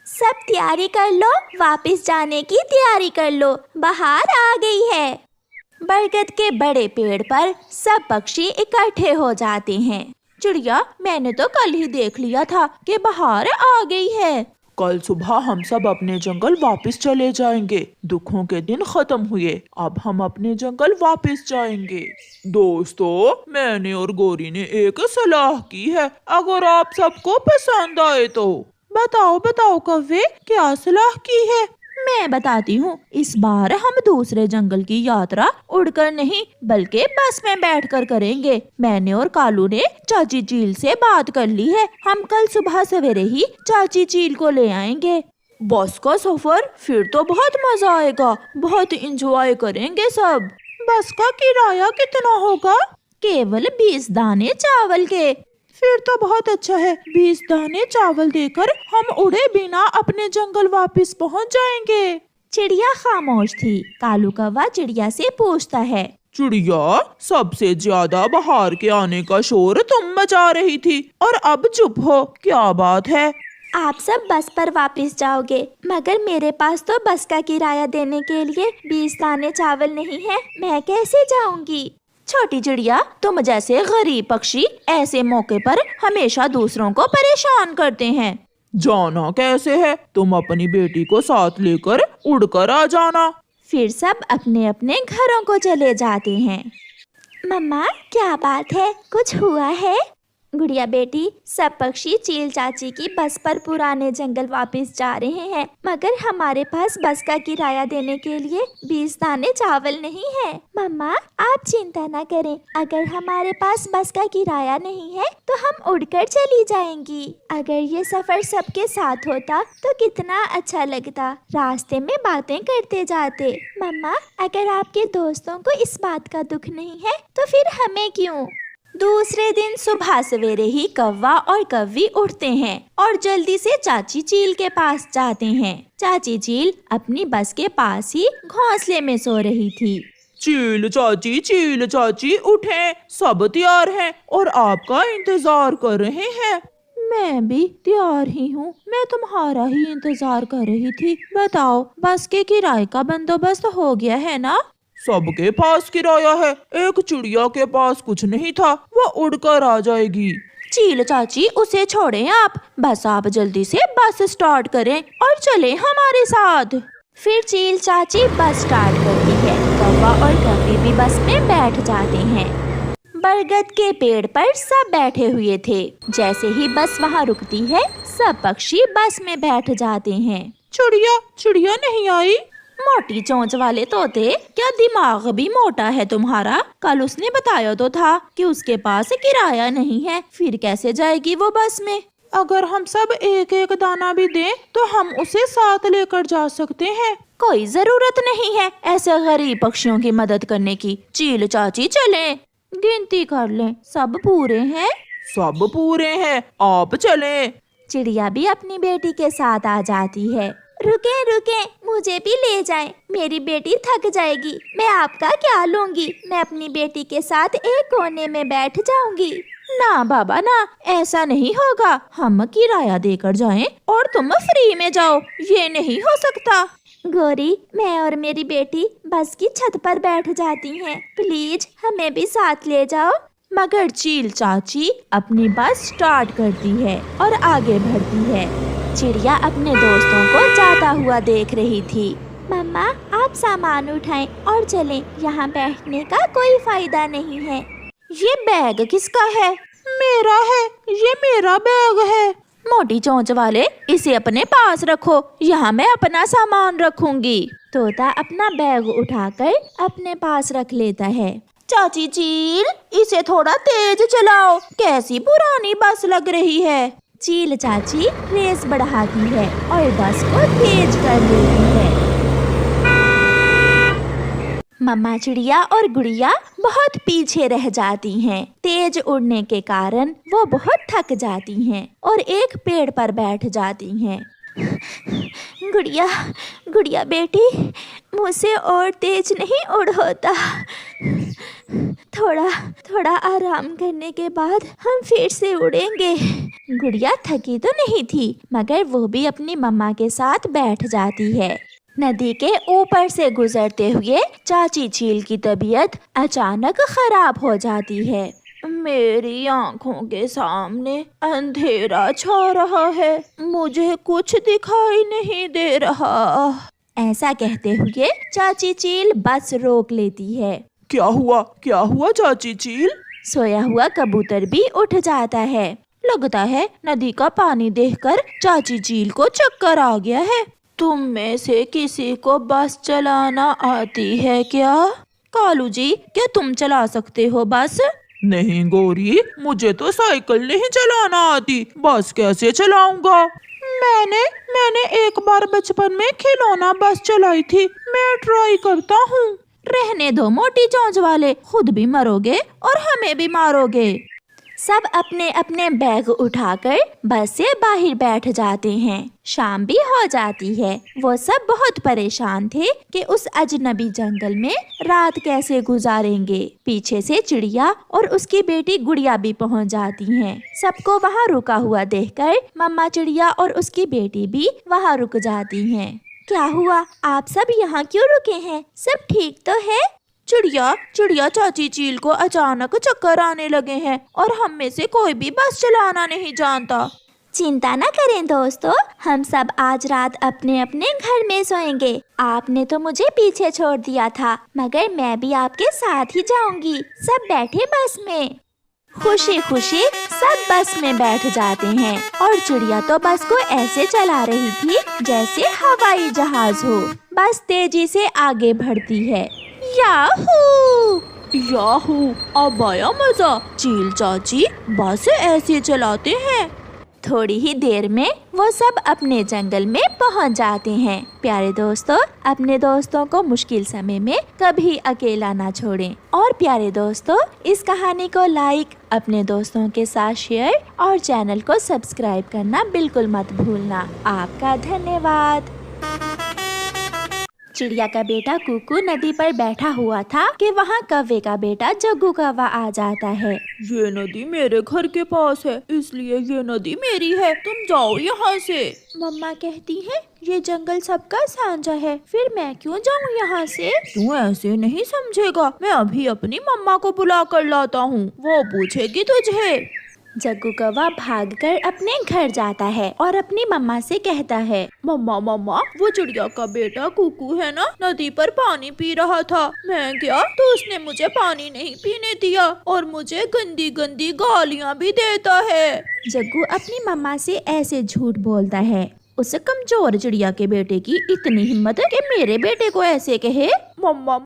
सब तैयारी कर लो, वापस जाने की तैयारी कर लो, बाहर आ गई है। बरगद के बड़े पेड़ पर सब पक्षी इकट्ठे हो जाते हैं। चिड़िया, मैंने तो कल ही देख लिया था कि बाहर आ गई है। कल सुबह हम सब अपने जंगल वापस चले जाएंगे। दुखों के दिन खत्म हुए, अब हम अपने जंगल वापस जाएंगे। दोस्तों, मैंने और गोरी ने एक सलाह की है, अगर आप सबको पसंद आए तो। बताओ बताओ कव्वे, क्या सलाह की है? मैं बताती हूँ। इस बार हम दूसरे जंगल की यात्रा उड़कर नहीं बल्कि बस में बैठकर करेंगे। मैंने और कालू ने चाची चील से बात कर ली है, हम कल सुबह सवेरे ही चाची चील को ले आएंगे। बस का सफर फिर तो बहुत मजा आएगा, बहुत एंजॉय करेंगे सब। बस का किराया कितना होगा? केवल 20 दाने चावल के। फिर तो बहुत अच्छा है, 20 दाने चावल देकर हम उड़े बिना अपने जंगल वापस पहुंच जाएंगे। चिड़िया खामोश थी। कालू कौवा चिड़िया से पूछता है, चिड़िया, सबसे ज्यादा बाहर के आने का शोर तुम मचा रही थी और अब चुप हो, क्या बात है? आप सब बस पर वापस जाओगे, मगर मेरे पास तो बस का किराया देने के लिए 20 दाने चावल नहीं है, मैं कैसे जाऊंगी? छोटी चिड़िया, तुम जैसे गरीब पक्षी ऐसे मौके पर हमेशा दूसरों को परेशान करते हैं। जाना कैसे है? तुम अपनी बेटी को साथ लेकर उड़कर आ जाना। फिर सब अपने अपने घरों को चले जाते हैं। मम्मा, क्या बात है, कुछ हुआ है? गुड़िया बेटी, सब पक्षी चील चाची की बस पर पुराने जंगल वापस जा रहे हैं, मगर हमारे पास बस का किराया देने के लिए 20 दाने चावल नहीं है। मम्मा, आप चिंता न करें, अगर हमारे पास बस का किराया नहीं है तो हम उड़कर चली जाएंगी। अगर ये सफर सबके साथ होता तो कितना अच्छा लगता, रास्ते में बातें करते जाते। मम्मा, अगर आपके दोस्तों को इस बात का दुख नहीं है तो फिर हमें क्यों? दूसरे दिन सुबह सवेरे ही कौवा और कव्वी उठते हैं और जल्दी से चाची चील के पास जाते हैं। चाची चील अपनी बस के पास ही घोंसले में सो रही थी। चील चाची उठें, सब तैयार हैं और आपका इंतजार कर रहे हैं। मैं भी तैयार ही हूँ, मैं तुम्हारा ही इंतजार कर रही थी। बताओ, बस के किराए का बंदोबस्त हो गया है ना? सबके पास किराया है, एक चिड़िया के पास कुछ नहीं था, वो उड़कर आ जाएगी। चील चाची, उसे छोड़ें आप, बस आप जल्दी से बस स्टार्ट करें और चलें हमारे साथ। फिर चील चाची बस स्टार्ट करती है। कौवा और कव्वी भी बस में बैठ जाते हैं। बरगद के पेड़ पर सब बैठे हुए थे। जैसे ही बस वहाँ रुकती है, सब पक्षी बस में बैठ जाते हैं। चिड़िया नहीं आई? मोटी चोंच वाले तोते, क्या दिमाग भी मोटा है तुम्हारा? कल उसने बताया तो था कि उसके पास किराया नहीं है, फिर कैसे जाएगी वो बस में? अगर हम सब एक एक दाना भी दें तो हम उसे साथ लेकर जा सकते हैं। कोई जरूरत नहीं है ऐसे गरीब पक्षियों की मदद करने की। चील चाची, चलें, गिनती कर लें, सब पूरे हैं? सब पूरे हैं, आप चलें। चिड़िया भी अपनी बेटी के साथ आ जाती है। रुके, मुझे भी ले जाएं, मेरी बेटी थक जाएगी, मैं आपका क्या लूंगी, मैं अपनी बेटी के साथ एक कोने में बैठ जाऊंगी। ना बाबा ना, ऐसा नहीं होगा, हम किराया देकर जाएं और तुम फ्री में जाओ, ये नहीं हो सकता। गोरी, मैं और मेरी बेटी बस की छत पर बैठ जाती हैं, प्लीज हमें भी साथ ले जाओ। मगर चील चाची अपनी बस स्टार्ट करती है और आगे बढ़ती है। चिड़िया अपने दोस्तों को जाता हुआ देख रही थी। मम्मा, आप सामान उठाएं और चलें, यहाँ बैठने का कोई फायदा नहीं है। ये बैग किसका है? मेरा है, ये मेरा बैग है। मोटी चोंच वाले, इसे अपने पास रखो, यहाँ मैं अपना सामान रखूंगी। तोता अपना बैग उठाकर अपने पास रख लेता है। चाची चील, इसे थोड़ा तेज चलाओ, कैसी पुरानी बस लग रही है। चील चाची रेस बढ़ाती है और बस को तेज कर देती है। मम्मा चिड़िया और गुड़िया बहुत पीछे रह जाती हैं। तेज उड़ने के कारण वो बहुत थक जाती हैं और एक पेड़ पर बैठ जाती हैं। गुड़िया बेटी, मुझसे और तेज नहीं उड़ होता। थोड़ा थोड़ा आराम करने के बाद हम फिर से उड़ेंगे। गुड़िया थकी तो नहीं थी, मगर वो भी अपनी मम्मा के साथ बैठ जाती है। नदी के ऊपर से गुजरते हुए चाची चील की तबीयत अचानक खराब हो जाती है। मेरी आंखों के सामने अंधेरा छा रहा है, मुझे कुछ दिखाई नहीं दे रहा। ऐसा कहते हुए चाची चील बस रोक लेती है। क्या हुआ चाची चील? सोया हुआ कबूतर भी उठ जाता है। लगता है नदी का पानी देखकर चाची चील को चक्कर आ गया है। तुम में से किसी को बस चलाना आती है क्या? कालू जी, क्या तुम चला सकते हो बस? नहीं गोरी, मुझे तो साइकिल नहीं चलाना आती, बस कैसे चलाऊंगा? मैंने एक बार बचपन में खिलौना बस चलाई थी, मैं ट्राई करता हूँ। रहने दो मोटी चोंच वाले, खुद भी मरोगे और हमें भी मारोगे। सब अपने अपने बैग उठाकर बस से बाहर बैठ जाते हैं। शाम भी हो जाती है। वो सब बहुत परेशान थे कि उस अजनबी जंगल में रात कैसे गुजारेंगे। पीछे से चिड़िया और उसकी बेटी गुड़िया भी पहुंच जाती हैं। सबको वहां रुका हुआ देखकर मम्मा चिड़िया और उसकी बेटी भी वहां रुक जाती हैं। क्या हुआ? आप सब यहाँ क्यों रुके हैं? सब ठीक तो है? चिड़िया चाची चील को अचानक चक्कर आने लगे हैं और हम में से कोई भी बस चलाना नहीं जानता। चिंता न करें दोस्तों, हम सब आज रात अपने अपने घर में सोएंगे। आपने तो मुझे पीछे छोड़ दिया था, मगर मैं भी आपके साथ ही जाऊंगी। सब बैठे बस में। खुशी खुशी सब बस में बैठ जाते हैं और चिड़िया तो बस को ऐसे चला रही थी जैसे हवाई जहाज हो। बस तेजी से आगे बढ़ती है। याहू, अब आया मजा। चील चाची बस ऐसे चलाते हैं। थोड़ी ही देर में वो सब अपने जंगल में पहुंच जाते हैं। प्यारे दोस्तों, अपने दोस्तों को मुश्किल समय में कभी अकेला ना छोड़ें। और प्यारे दोस्तों, इस कहानी को लाइक, अपने दोस्तों के साथ शेयर और चैनल को सब्सक्राइब करना बिल्कुल मत भूलना। आपका धन्यवाद। चिड़िया का बेटा कुकू नदी पर बैठा हुआ था कि वहाँ कौवे का बेटा जग्गू कौवा आ जाता है। ये नदी मेरे घर के पास है, इसलिए ये नदी मेरी है, तुम जाओ यहाँ से। मम्मा कहती है ये जंगल सबका साझा है, फिर मैं क्यों जाऊँ यहाँ से? तू ऐसे नहीं समझेगा, मैं अभी अपनी मम्मा को बुला कर लाता हूँ, वो पूछेगी तुझे। जग्गू कौवा भागकर अपने घर जाता है और अपनी मम्मा से कहता है, मम्मा वो चिड़िया का बेटा कुकू है ना, नदी पर पानी पी रहा था, मैं गया तो उसने मुझे पानी नहीं पीने दिया और मुझे गंदी गंदी गालियाँ भी देता है। जग्गू अपनी मम्मा से ऐसे झूठ बोलता है। उस कमजोर चिड़िया के बेटे की इतनी हिम्मत है कि मेरे बेटे को ऐसे कहे। मम्मा